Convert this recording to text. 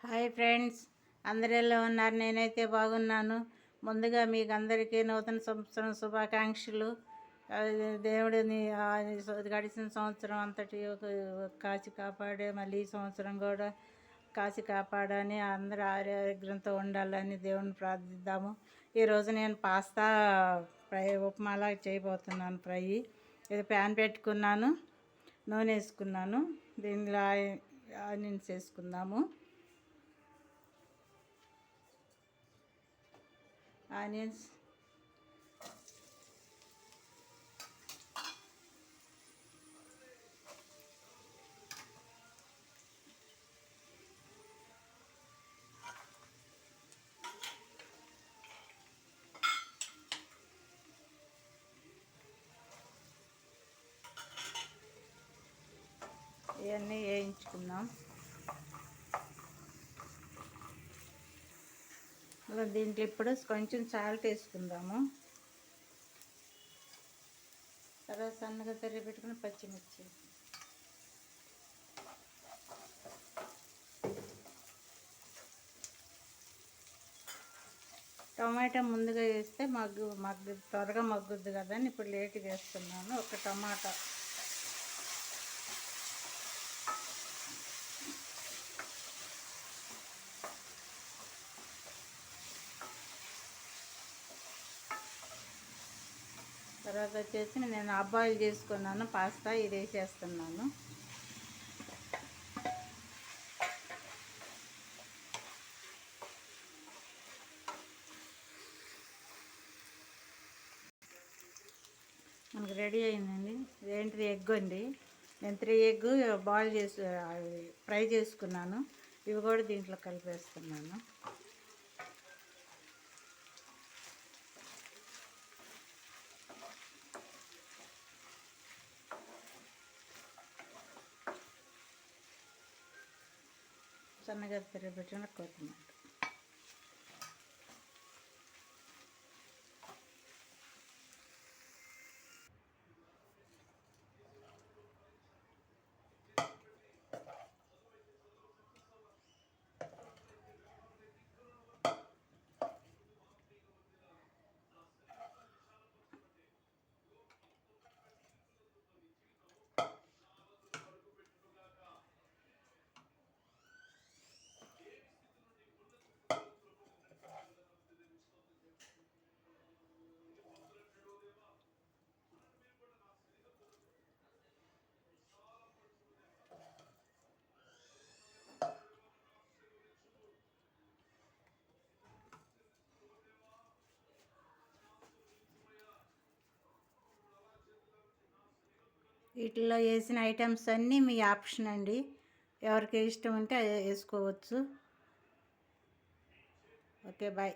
Hi friends, అందరు ఎలా ఉన్నారు? నేనైతే బాగున్నాను. ముందుగా మీకు అందరికీ నూతన సంవత్సరం శుభాకాంక్షలు. దేవుడిని గడిచిన సంవత్సరం అంతటి కాచి కాపాడే మళ్ళీ ఈ సంవత్సరం కూడా కాచి కాపాడని అందరూ ఆరోగ్యంతో ఉండాలని దేవుని ప్రార్థిద్దాము. ఈరోజు నేను పాస్తా ఫ్రై ఉప్మాలా చేయబోతున్నాను. ఇది ప్యాన్ పెట్టుకున్నాను, నూనె వేసుకున్నాను. దీనిలో ఆనియన్స్ వేసుకుందాము. ఆనియన్స్, ఇవన్నీ వేయించుకుందాం. దీంట్లో ఇప్పుడు కొంచెం సాల్ట్ వేసుకుందాము. తర్వాత సన్నగా తరిగి పెట్టుకుని పచ్చిమిర్చి, టమాటా ముందుగా వేస్తే త్వరగా మగ్గుద్ది కదా అని ఇప్పుడు లేట్గా వేస్తున్నాను. ఒక టమాటా, తర్వాత వచ్చేసి నేను బాయిల్ చేసుకున్నాను పాస్తా, ఇది వేసేస్తున్నాను. మనకు రెడీ అయిందండి. ఇదేంటిది? ఎగ్ అండి. నేను 3 ఎగ్ బాయిల్ చేసి ఫ్రై చేసుకున్నాను. ఇవి కూడా దీంట్లో కలిపేస్తున్నాను. సన్నగా తరిగి పెట్టిన కొత్తిమీర, వీటిల్లో వేసిన ఐటమ్స్ అన్నీ మీ ఆప్షన్ అండి. ఎవరికి ఇష్టం ఉంటే వేసుకోవచ్చు. Okay, bye.